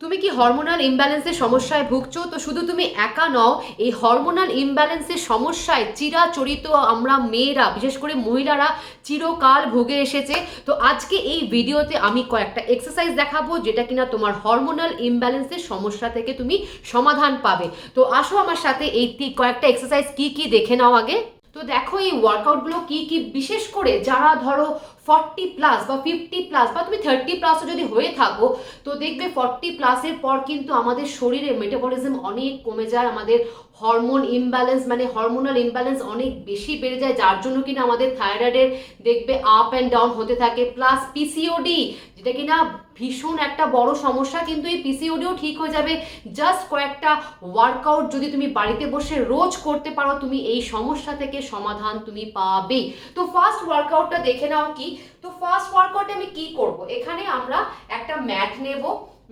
তুমি কি হরমোনাল ইমব্যালেন্সের সমস্যায় ভুগছো? তো শুধু তুমি একা নও, এই হরমোনাল ইমব্যালেন্সের সমস্যায় চিরাচরিত আমরা মেয়েরা, বিশেষ করে মহিলারা চিরকাল ভুগে এসেছে। তো আজকে এই ভিডিওতে আমি কয়েকটা এক্সারসাইজ দেখাবো যেটা কিনা তোমার হরমোনাল ইমব্যালেন্সের সমস্যা থেকে তুমি সমাধান পাবে। তো আসো আমার সাথে এই কয়েকটা এক্সারসাইজ কি কি দেখে নাও আগে। তো দেখো এই ওয়ার্কআউটগুলো কি কি, বিশেষ করে যারা ধরো 40+ বা 50+ বা তুমি 30+ও যদি হয়ে থাকো, তো দেখবে 40+এর পর কিন্তু আমাদের শরীরে মেটাবলিজম অনেক কমে যায়, আমাদের হরমোন ইমব্যালেন্স মানে হরমোনাল ইমব্যালেন্স অনেক বেশি বেড়ে যায়, যার জন্য কিনা আমাদের থাইরয়েডের দেখবে আপ অ্যান্ড ডাউন হতে থাকে। প্লাস পিসিওডি, যেটা কিনা ভীষণ একটা বড় সমস্যা, কিন্তু এই পিসিওডিও ঠিক হয়ে যাবে জাস্ট কয়েকটা ওয়ার্কআউট যদি তুমি বাড়িতে বসে রোজ করতে পারো, তুমি এই সমস্যা থেকে সমাধান তুমি পাবে। তো ফার্স্ট ওয়ার্কআউটটা দেখে নাও কি। তো ফার্স্ট ওয়ার্কআউটে আমি কি করব, এখানে আমরা একটা ম্যাট নেব।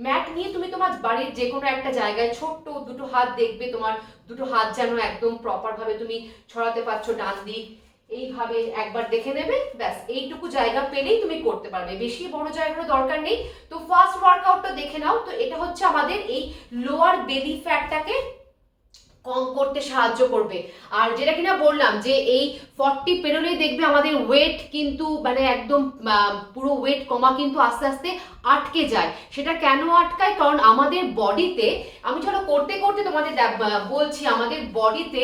ম্যাট নিয়ে তুমি তোমার বাড়ির যে কোনো একটা জায়গায় ছোট্ট দুটো হাত, দেখবে তোমার দুটো হাত যেন একদম প্রপার ভাবে তুমি ছড়াতে পারছো ডান দিক, এইভাবে একবার দেখে নেবে। ব্যাস এইটুকু জায়গা পেলেই তুমি করতে পারবে, বেশি বড় জায়গার দরকার নেই। তো ফার্স্ট ওয়ার্কআউটটা দেখে নাও। তো এটা হচ্ছে আমাদের এই লোয়ার বেলি ফ্যাটটাকে কম করতে সাহায্য করবে। আর যেটা কিনা বললাম যে এই 40 পেরোলেই দেখবে আমাদের ওয়েট কিন্তু মানে একদম পুরো ওয়েট কমা কিন্তু আস্তে আস্তে আটকে যায়। সেটা কেন আটকায়? কারণ আমাদের বডিতে, আমি চলো করতে করতে তোমাদের বলছি, আমাদের বডিতে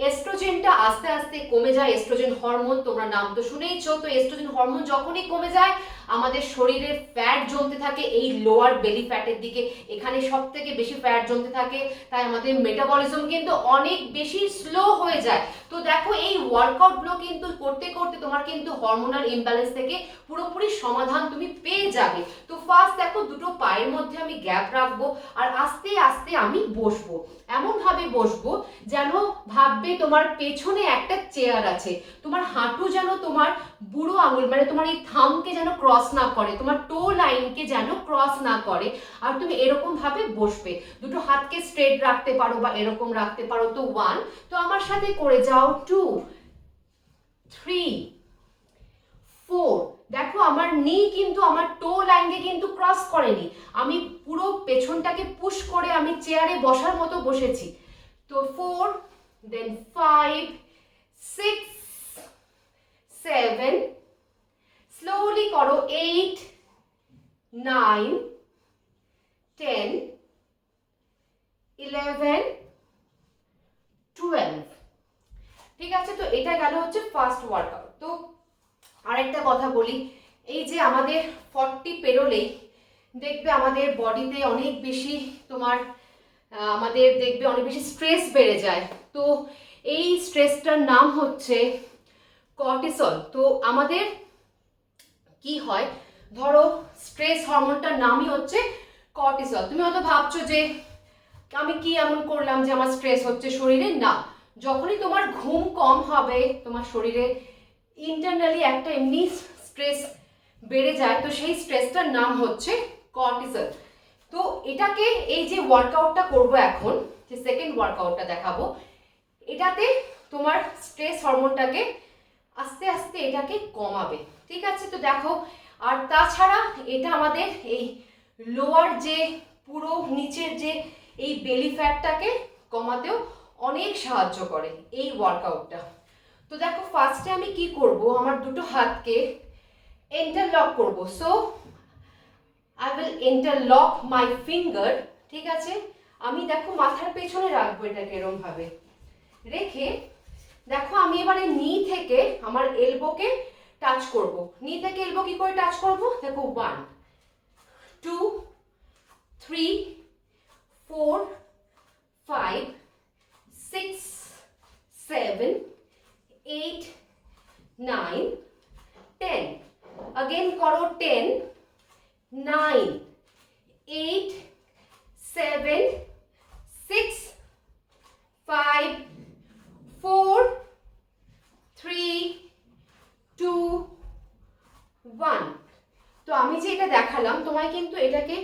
এস্ট্রোজেনটা আস্তে আস্তে কমে যায়। এস্ট্রোজেন হরমোন, তোমরা নাম তো শুনেইছো। তো এস্ট্রোজেন হরমোন যখনই কমে যায়, আমাদের শরীরে ফ্যাট জমতে থাকে এই লোয়ার বেলি ফ্যাটের দিকে, এখানে সব থেকে বেশি ফ্যাট জমতে থাকে, তাই আমাদের মেটাবলিজম কিন্তু অনেক বেশি স্লো হয়ে যায়। তো দেখো এই ওয়ার্কআউটগুলো কিন্তু করতে করতে তোমার কিন্তু হরমোনাল ইমব্যালেন্স থেকে পুরোপুরি সমাধান তুমি পেয়ে যাবে। তো ফার্স্ট দেখো দুটো পায়ের মধ্যে আমি গ্যাপ রাখবো আর আস্তে আস্তে আমি বসবো। এমন ভাবে বসবো যেন ভাববে তোমার পেছনে একটা চেয়ার আছে, তোমার হাঁটু যেন তোমার বুড়ো আঙুল মানে তোমার এই থামকে যেন ক্রস না করে, তোমার টো লাইনকে যেন ক্রস না করে। আর তুমি এরকম ভাবে বসবে, দুটো হাতকে স্ট্রেট রাখতে পারো বা এরকম রাখতে পারো। তো 1, তো আমার সাথে করে যাও 2, 3, 4। দেখো আমার নি কিন্তু আমার টো লাইনকে কিন্তু ক্রস করেনি, আমি পুরো পেছনটাকে পুশ করে আমি চেয়ারে বসার মতো বসেছি। তো 4, দেন 5, 6, 7, স্লোলি করো 8, 9, 10, 11, 12। ঠিক আছে, তো এটা গেল হচ্ছে ফার্স্ট ওয়ার্কআউট। তো আরেকটা কথা বলি, এই যে আমাদের 40 পেরোলেই দেখবে আমাদের বডিতে অনেক বেশি তোমার আমাদের দেখবে অনেক বেশি স্ট্রেস বেড়ে যায়। তো এই স্ট্রেসটার নাম হচ্ছে কর্টিসল। তো আমাদের কি হয়, ধরো স্ট্রেস হরমোনটার নামই হচ্ছে কর্টিসল। তুমি হয়তো ভাবছো যে আমি কি এমন করলাম যে আমার স্ট্রেস হচ্ছে শরীরে। না, যখনই তোমার ঘুম কম হবে তোমার শরীরে ইন্টারনালি একটা এমনি স্ট্রেস বেড়ে যায়, তো সেই স্ট্রেসটার নাম হচ্ছে কর্টিসল। তো এটাকে এই যে ওয়ার্কআউটটা করব এখন, যে সেকেন্ড ওয়ার্কআউটটা দেখাবো, এটাতে তোমার স্ট্রেস হরমোনটাকে আস্তে আস্তে এটাকে কমাবে। ঠিক আছে, তো দেখো। আর তাছাড়া এটা আমাদের এই লোয়ার যে পুরো নিচের যে এই বেলি ফ্যাটটাকে কমাতেও অনেক সাহায্য করে এই ওয়ার্কআউটটা। তো দেখো ফার্স্টে আমি কি করব, আমার দুটো হাতকে ইন্টারলক করব। So I will interlock my finger. ঠিক আছে, আমি দেখো মাথার পেছনে রাখবো এটাকে এরকম ভাবে রেখে। দেখো আমি এবারে নি থেকে আমার এলবোকে টাচ করব। নি থেকে এলবো কি করে টাচ করব, দেখো 1, 2, 3, 4, 5, 6, 7, 8, 9, 10। अगेन करो 10, 9, 8, 7, 6, 5, 4, 3, 2, 1। তো আমি যে এটা দেখালাম তোমায়, কিন্তু এটাকে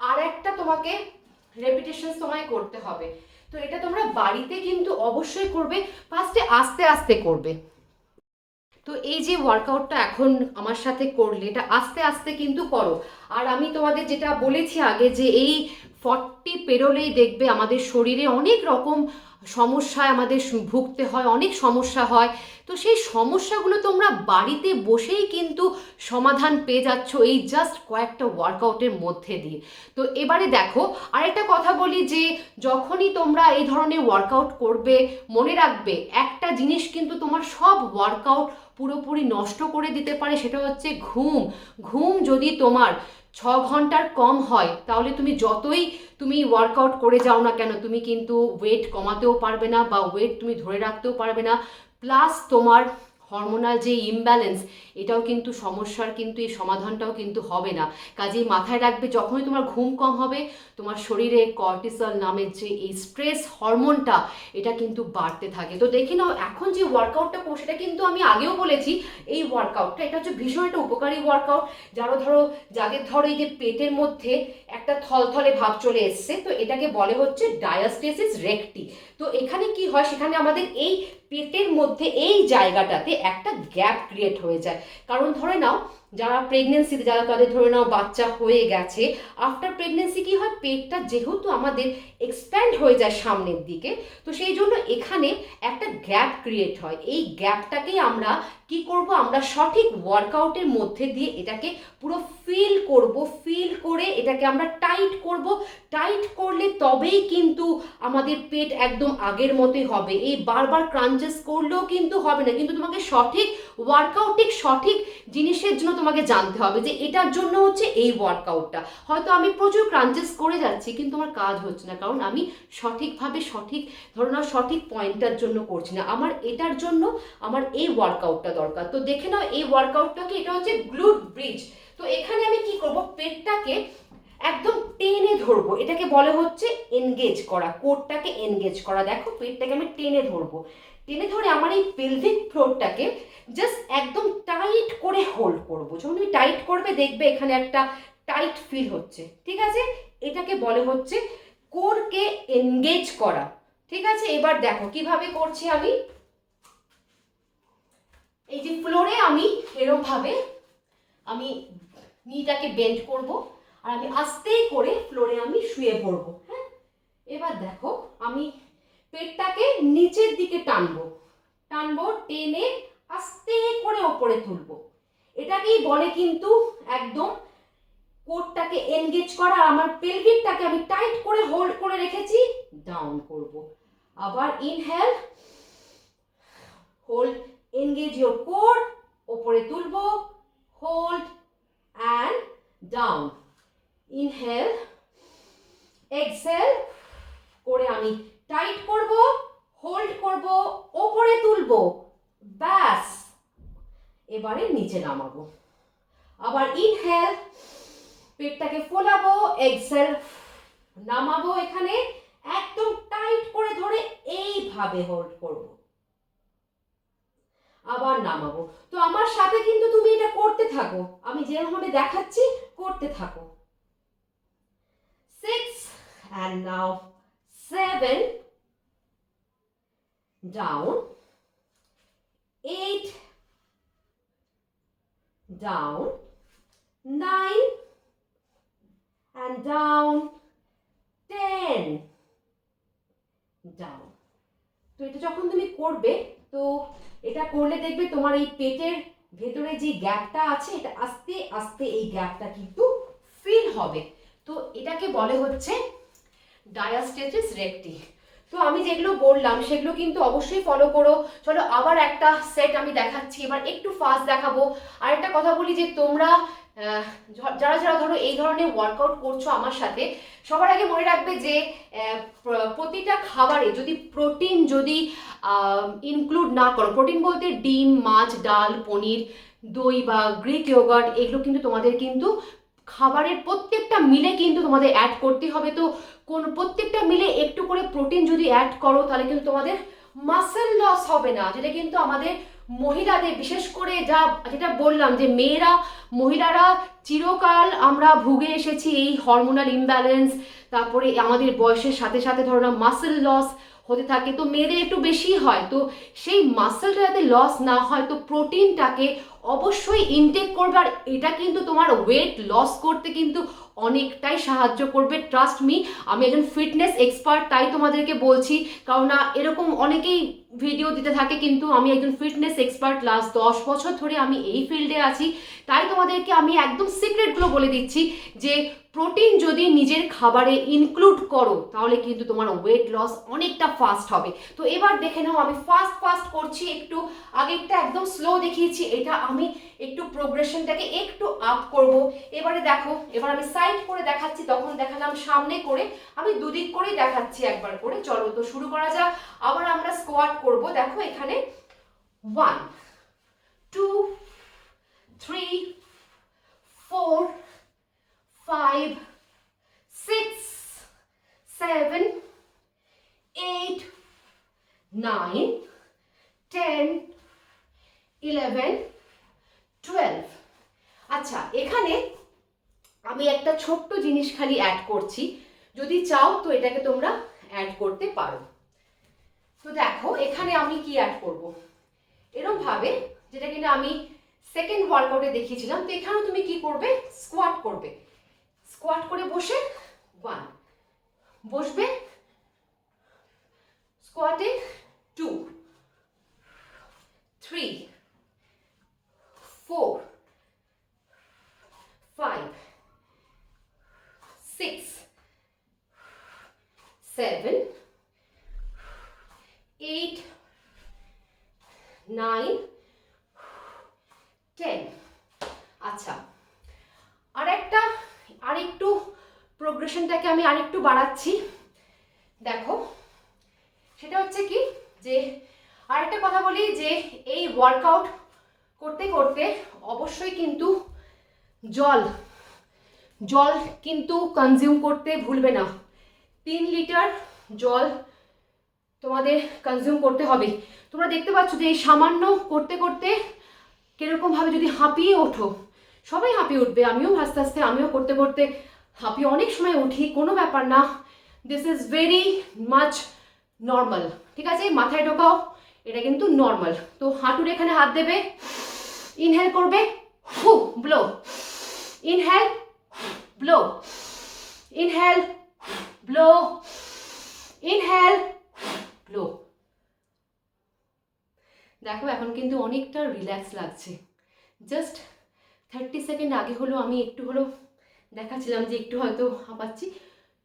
আর একটা তোমাকে রেপিটেশন তোমায় করতে হবে। তো এটা তোমরা বাড়িতে কিন্তু অবশ্যই করবে, ফার্স্টে আস্তে আস্তে করবে। তো এই যে ওয়ার্কআউটটা এখন আমার সাথে করলে, এটা আস্তে আস্তে কিন্তু করো। আর আমি তোমাদের যেটা বলেছি আগে, যে এই 40 পেরোলেই দেখবে আমাদের শরীরে অনেক রকম সমস্যায় আমাদের ভুগতে হয়, অনেক সমস্যা হয়। তো সেই সমস্যাগুলো তোমরা বাড়িতে বসেই কিন্তু সমাধান পেয়ে যাচ্ছ এই জাস্ট কয়েকটা ওয়ার্কআউটের মধ্যে দিয়ে। তো এবারে দেখো, আরেকটা কথা বলি যে যখনই তোমরা এই ধরনের ওয়ার্কআউট করবে, মনে রাখবে একটা জিনিস কিন্তু তোমার সব ওয়ার্কআউট পুরোপুরি নষ্ট করে দিতে পারে, সেটা হচ্ছে ঘুম। ঘুম যদি তোমার 6 ঘন্টার কম হয়, তাহলে তুমি ওয়ার্কআউট করে যাও না কেন, তুমি কিন্তু ওয়েট কমাতেও পারবে না বা ওয়েট তুমি ধরে রাখতেও পারবে না। প্লাস তোমার হরমোনাল যে ইমব্যালেন্স, এটাও কিন্তু সমস্যার কিন্তু এই সমাধানটাও কিন্তু হবে না। কাজেই মাথায় রাখবে, যখনই তোমার ঘুম কম হবে, তোমার শরীরে কর্টিসল নামের যে এই স্ট্রেস হরমোনটা, এটা কিন্তু বাড়তে থাকে। তো দেখে নাও, এখন যে ওয়ার্কআউটটা করো সেটা কিন্তু আমি আগেও বলেছি, এই ওয়ার্কআউটটা এটা হচ্ছে ভীষণ একটা উপকারী ওয়ার্কআউট। যাদের ধরো এই যে পেটের মধ্যে একটা থলথলে ভাব চলে এসছে, তো এটাকে বলে হচ্ছে ডায়াস্টেসিস রেক্টি। তো এখানে কি হয়, সেখানে আমাদের এই পেটের মধ্যে এই জায়গাটাতে একটা গ্যাপ ক্রিয়েট হয়ে যায়। কারণ ধরে নাও যারা প্রেগনেন্সিতে, তাদের ধরে নাও বাচ্চা হয়ে গেছে, আফটার প্রেগনেন্সি কি হয়, পেটটা যেহেতু আমাদের এক্সপ্যান্ড হয়ে যায় সামনের দিকে, তো সেই জন্য এখানে একটা গ্যাপ ক্রিয়েট হয়। এই গ্যাপটাকেই আমরা কি করব, আমরা সঠিক ওয়ার্কআউটের মধ্যে দিয়ে এটাকে পুরো ফিল করে এটাকে আমরা টাইট করব। টাইট করলে তবেই কিন্তু আমাদের পেট একদম আগের মতোই হবে। এই বারবার ক্রাঞ্চেস করলেও কিন্তু হবে না, কিন্তু তোমাকে সঠিক ওয়ার্কআউট, সঠিক জিনিসের জন্য তোমাকে জানতে হবে যে এটার জন্য হচ্ছে এই ওয়ার্কআউটটা। হয়তো আমি প্রচুর ক্রাঞ্চেস করে যাচ্ছি কিন্তু আমার কাজ হচ্ছে না, কারণ আমি সঠিকভাবে সঠিক পয়েন্টটার জন্য করছি না। আমার এটার জন্য আমার এই ওয়ার্কআউটটা দরকার। তো দেখে নাও এই ওয়ার্কআউটটাকে, এটা হচ্ছে গ্লুট ব্রিজ। তো এখানে আমি কি করব, পেটটাকে একদম টেনে ধরবো, এটাকে বলে হচ্ছে এনগেজ করা, কোরটাকে এনগেজ করা। দেখো পেটটাকে আমি টেনে ধরবো, টেনে ধরে আমার এই পেলভিক ফ্লোরটাকে জাস্ট একদম টাইট করে হোল্ড করবো। যখন তুমি টাইট করবে দেখবে এখানে একটা টাইট ফিল হচ্ছে, ঠিক আছে? এটাকে বলে হচ্ছে কোরকে এনগেজ করা, ঠিক আছে? এবার দেখো কিভাবে করছি আমি। এই যে ফ্লোরে আমি এরকম ভাবে আমি নিটাকে বেন্ড করব, আর আমি আস্তে করে ফ্লোরে আমি শুয়ে পড়বো। হ্যাঁ, এবার দেখো আমি পেটটাকে নিচের দিকে টানবো, টেনে আস্তে করে ওপরে তুলবো। এটাকেই বলে কিন্তু একদম কোরটাকে এনগেজ করা। আমার পেলভিকটাকে আমি টাইট করে হোল্ড করে রেখেছি, ডাউন করব। আবার inhale, hold, engage your core, ওপরে তুলবো, hold and down. Inhale, exhale করে আমি টাইট করব, হোল্ড করব, ওপরে তুলবো, ব্যাস। এবারে নিচে নামাবো। আবার ইনহেল, পেটটাকে ফোলাবো, এক্সহেল, নামাবো। এখানে একদম টাইট করে ধরে এইভাবে হোল্ড করব, আবার নামাবো। তো আমার সাথে কিন্তু তুমি এটা করতে থাকো, আমি যেভাবে দেখাচ্ছি করতে থাকো। 6 and now 7 down, 8 down, 9 and down, 10 down। তো এটা যখন তুমি করবে, তো এটা করলে দেখবে তোমার এই পেটের ভেতরে যে গ্যাপটা আছে, এটা আস্তে আস্তে এই গ্যাপটা কিন্তু ফিল হবে। তো এটাকে বলে হচ্ছে ডায়াস্টেসিস রেক্টি। তো আমি যেগুলো বললাম সেগুলো কিন্তু অবশ্যই ফলো করো। চলো আবার একটা সেট আমি দেখাচ্ছি, এবার একটু ফাস্ট দেখাবো। আর একটা কথা বলি যে তোমরা যারা ধরো এই ধরনের ওয়ার্কআউট করছো আমার সাথে, সবার আগে মনে রাখবে যে প্রতিটা খাবারে যদি প্রোটিন ইনক্লুড না করো, প্রোটিন বলতে ডিম, মাছ, ডাল, পনির, দই বা গ্রিক ইয়োগার্ট, এগুলো কিন্তু তোমাদের কিন্তু খাবারের প্রত্যেকটা মিলে কিন্তু তোমাদের অ্যাড করতে হবে। তো প্রত্যেকটা মিলে একটু করে প্রোটিন যদি অ্যাড করো, তাহলে কিন্তু তোমাদের মাসেল লস হবে না, যেটা কিন্তু আমাদের মহিলাদের, বিশেষ করে যেটা বললাম যে মহিলারা চিরকাল আমরা ভুগে এসেছি এই হরমোনাল ইমব্যালেন্স, তারপরে আমাদের বয়সের সাথে সাথে ধরো না মাসেল লস হতে থাকে। তো মেয়েদের একটু বেশি হয়, তো সেই মাসেলটা যাতে লস না হয়, তো প্রোটিনটাকে অবশ্যই ইনটেক করবে। আর এটা কিন্তু তোমার ওয়েট লস করতে কিন্তু অনেকটাই সাহায্য করবে। ট্রাস্ট মি, আমি একজন ফিটনেস এক্সপার্ট, তাই তোমাদেরকে বলছি। কারণ না এরকম অনেকেই ভিডিও দিতে থাকে, কিন্তু আমি একজন ফিটনেস এক্সপার্ট, লাস্ট 10 বছর ধরে আমি এই ফিল্ডে আছি। তাই তোমাদেরকে আমি একদম সিক্রেটগুলো বলে দিচ্ছি যে প্রোটিন যদি নিজের খাবারে ইনক্লুড করো তাহলে কিন্তু তোমার ওয়েট লস অনেকটা ফাস্ট হবে। তো এবার দেখে নাও, আমি ফাস্ট করছি, একটু আগেরটা একদম স্লো দেখিয়েছি, এটা আমি একটু প্রোগ্রেশনটাকে একটু আপ করব। এবারে দেখো, এবার আমি সাইড করে দেখাচ্ছি, তখন দেখালাম সামনে করে, আমি দুদিক করেই দেখাচ্ছি একবার করে। চলো তো শুরু করা যাক। আবার আমরা স্কোয়াট করব। দেখো এখানে 1 2 3 4 5 6 7 8 9 10 11 12। আচ্ছা, এখানে আমি একটা ছোট্ট জিনিস খালি অ্যাড করছি, যদি চাও তো এটাকে তোমরা অ্যাড করতে পারো। তো দেখো এখানে আমি কি অ্যাড করব, এরকম ভাবে যেটা কিনা আমি সেকেন্ড ওয়ার্কআউটে দেখিয়েছিলাম। তো এখানেও তুমি কি করবে, স্কোয়াট করবে। স্কোয়াট করে বসে 1, বসবে স্কোয়াটে 2 3 4 5 6 7 8 9 10। আচ্ছা, আরেকটু প্রোগ্রেশনটাকে আমি আরেকটু বাড়াচ্ছি। দেখো সেটা হচ্ছে কি, যে আরেকটা কথা বলি, যে এই ওয়ার্কআউট করতে করতে অবশ্যই কিন্তু জল কিন্তু কনজিউম করতে ভুলবে না। 3 লিটার জল তোমাদের কনজিউম করতে হবে। তোমরা দেখতে পাচ্ছ যে এই সামান্য করতে করতে কিরকম ভাবে যদি হাঁপিয়ে ওঠো, সবাই হাঁপিয়ে উঠবে, আমিও আস্তে আস্তে আমিও করতে করতে হাঁপিয়ে অনেক সময় উঠি, কোনো ব্যাপার না। This is very much normal, ঠিক আছে? মাথায় ঢোকাও, এটা কিন্তু নর্মাল। তো হাঁটুর এখানে হাত দেবে, ইনহেল করবে, হু blow, inhale blow, inhale blow, inhale blow. দেখো এখন কিন্তু অনেকটা রিল্যাক্স লাগছে। জাস্ট 30 সেকেন্ড আগে হলো আমি একটু হলো দেখাচ্ছিলাম যে একটু হয়তো হাঁপাচ্ছি,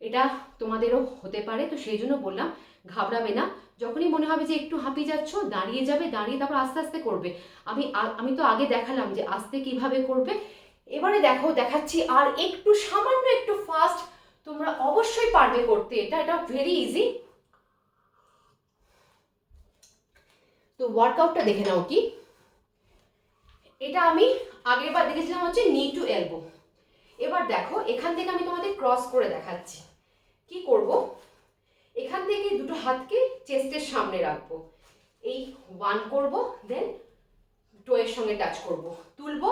এটা তোমাদেরও হতে পারে, তো সেই জন্য বললাম ঘাবড়াবে না। যখনই মনে হবে যে একটু হাঁপিয়ে যাচ্ছ, দাঁড়িয়ে যাবে, দাঁড়িয়ে তারপর আস্তে আস্তে করবে। আমি তো আগে দেখালাম যে আস্তে কিভাবে করবে। এবারে দেখো দেখাচ্ছি আর একটু সামান্য একটু ফাস্ট, তোমরা অবশ্যই পারবে করতে, এটা ভেরি ইজি। তো ওয়ার্কআউটটা দেখে নাও কি, এটা আমি আগের বার দেখেছিলাম হচ্ছে নি টু এলবো। এবার দেখো এখান থেকে আমি তোমাদের ক্রস করে দেখাচ্ছি কি করব। এখান থেকে দুটো হাতকে চেস্টের সামনে রাখবো, এই 1 করব, দেন টোয়ের সঙ্গে টাচ করব, তুলবো,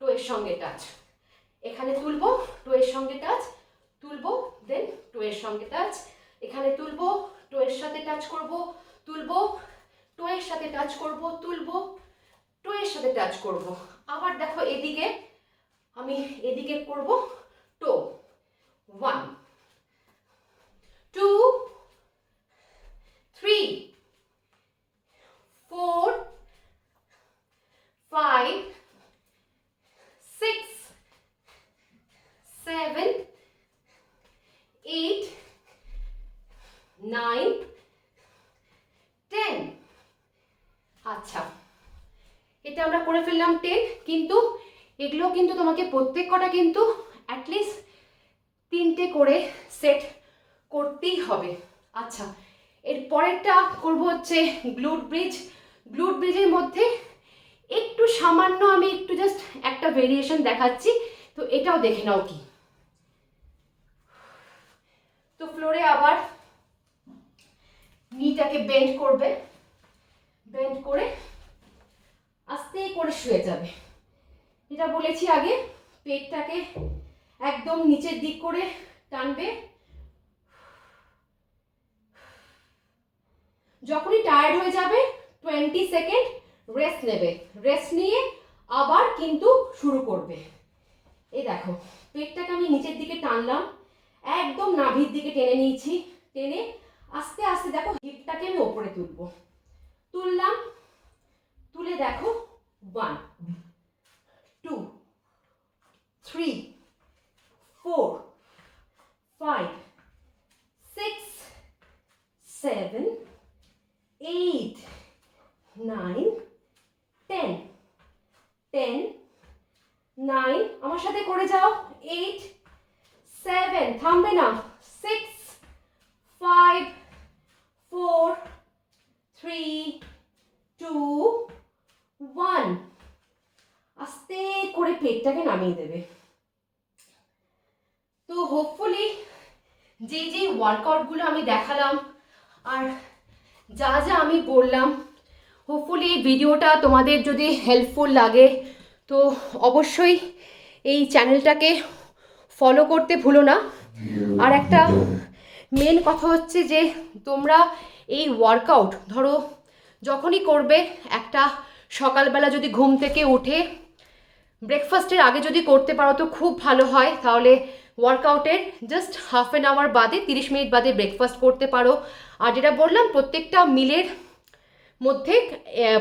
টোয়ের সঙ্গে টাচ, এখানে তুলবো, টোয়ের সঙ্গে টাচ, তুলবো, দেন টোয়ের সঙ্গে টাচ, এখানে তুলবো, টোয়ের সাথে টাচ করব, তুলবো, টোয়ের সাথে টাচ করব, তুলবো, টোয়ের সাথে টাচ করব। আবার দেখো এদিকে আমি এদিকে করব, টো, 1 2 3 4 5 6 7 8 9 10। আচ্ছা, এটা আমরা করে ফেললাম 10, কিন্তু এগুলো কিন্তু তোমাকে প্রত্যেক কটা কিন্তু অ্যাটলিস্ট 3টে করে সেট করতেই হবে। আচ্ছা, এর পরেরটা করব হচ্ছে গ্লুট ব্রিজ। গ্লুট ব্রিজের মধ্যে একটু সামান্য আমি একটু জাস্ট একটা ভেরিয়েশন দেখাচ্ছি, তো এটাও দেখে নাও কি। তো ফ্লোরে আবার নিটাকে বেন্ড করবে, বেন্ড করে আস্তে করে শুয়ে যাবে। যেটা বলেছি আগে, পেটটাকে একদম নিচের দিক করে টানবে। যখনই টায়ার্ড হয়ে যাবে 20 সেকেন্ড রেস্ট নেবে, রেস্ট নিয়ে আবার কিন্তু শুরু করবে। এই দেখো পেটটাকে আমি নিচের দিকে টানলাম, একদম নাভির দিকে টেনে নিয়েছি, টেনে আস্তে আস্তে দেখো হিপটাকে আমি ওপরে তুলবো, তুললাম, তুলে দেখো 1 2 3 4 5 6 7 8 9 10 10 9, আমার সাথে করে যাও, 8 7, থামবে না, 6 5 4 3 2 1, আস্তে করে পেটটাকে নামিয়ে দেবে। তো হোপফুলি যে যে ওয়ার্কআউটগুলো আমি দেখালাম আর যা যা আমি বললাম, হোপফুলি এই ভিডিওটা তোমাদের যদি হেল্পফুল লাগে তো অবশ্যই এই চ্যানেলটাকে ফলো করতে ভুলো না। আর একটা মেন কথা হচ্ছে যে তোমরা এই ওয়ার্কআউট ধরো যখনই করবে, একটা সকালবেলা যদি ঘুম থেকে উঠে ব্রেকফাস্টের আগে যদি করতে পারো তো খুব ভালো হয়, তাহলে ওয়ার্কআউটের জাস্ট হাফ অ্যান আওয়ার বাদে 30 মিনিট বাদে ব্রেকফাস্ট করতে পারো। আর যেটা বললাম প্রত্যেকটা মিলের মধ্যে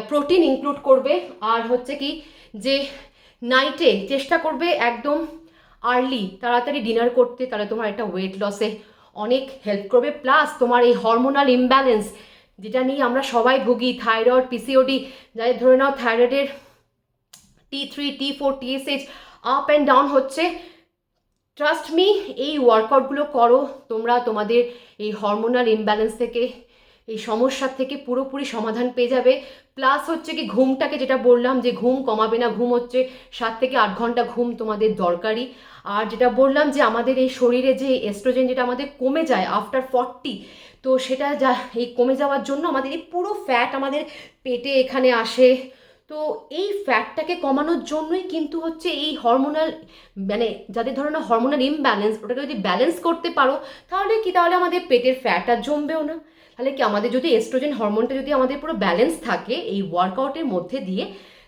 প্রোটিন ইনক্লুড করবে। আর হচ্ছে কি যে নাইটে চেষ্টা করবে একদম আর্লি তাড়াতাড়ি ডিনার করতে, তাহলে তোমার একটা ওয়েট লসে অনেক হেল্প করবে। প্লাস তোমার এই হরমোনাল ইমব্যালেন্স যেটা নিয়ে আমরা সবাই ভুগি, থাইরয়েড, পিসিওডি, যাদের ধরে নাও থাইরয়েডের T3 T4 TSH up and down হচ্ছে, ট্রাস্ট মি এই ওয়ার্কআউটগুলো করো, তোমরা তোমাদের এই হরমোনাল ইমব্যালেন্স থেকে, এই সমস্যার থেকে পুরোপুরি সমাধান পেয়ে যাবে। প্লাস হচ্ছে কি ঘুমটাকে যেটা বললাম যে ঘুম কমাবে না, ঘুম হচ্ছে 7 থেকে 8 ঘন্টা ঘুম তোমাদের দরকারি। আর যেটা বললাম যে আমাদের এই শরীরে যে এস্ট্রোজেন যেটা আমাদের কমে যায় আফটার 40, তো সেটা যা এই কমে যাওয়ার জন্য আমাদের এই পুরো ফ্যাট আমাদের পেটে এখানে আসে। তো এই ফ্যাটটাকে কমানোর জন্যই কিন্তু হচ্ছে এই হরমোনাল, মানে যাদের ধরো না হরমোনাল ইমব্যালেন্স, ওটাকে যদি ব্যালেন্স করতে পারো তাহলে কি, তাহলে আমাদের পেটের ফ্যাট আর জমবেও না। তাহলে কি আমাদের যদি এস্ট্রোজেন হরমোনটা যদি আমাদের পুরো ব্যালেন্স থাকে এই ওয়ার্কআউটের মধ্যে দিয়ে,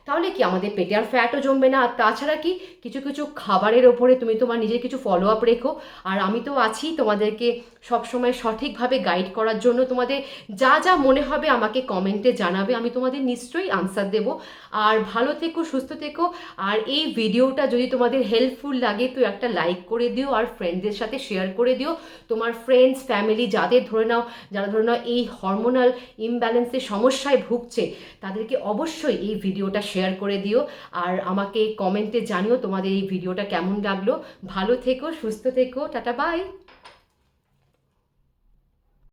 তাহলে কি আমাদের পেটে আর ফ্যাটও জমবে না। আর তাছাড়া কি কিছু কিছু খাবারের ওপরে তুমি তোমার নিজের কিছু ফলো আপ রেখো, আর আমি তো আছি তোমাদেরকে সবসময় সঠিকভাবে গাইড করার জন্য। তোমাদের যা যা মনে হবে আমাকে কমেন্টে জানাবে, আমি তোমাদের নিশ্চয়ই আনসার দেবো। আর ভালো থেকো, সুস্থ থেকো। আর এই ভিডিওটা যদি তোমাদের হেল্পফুল লাগে তো একটা লাইক করে দিও, আর ফ্রেন্ডদের সাথে শেয়ার করে দিও। তোমার ফ্রেন্ডস ফ্যামিলি যারা ধরে নাও এই হরমোনাল ইমব্যালেন্সের সমস্যায় ভুগছে তাদেরকে অবশ্যই এই ভিডিওটা শেয়ার করে দিও। আর আমাকে কমেন্টে জানিও তোমাদের এই ভিডিওটা কেমন লাগলো। ভালো থেকো, সুস্থ থেকো, টাটা, বাই।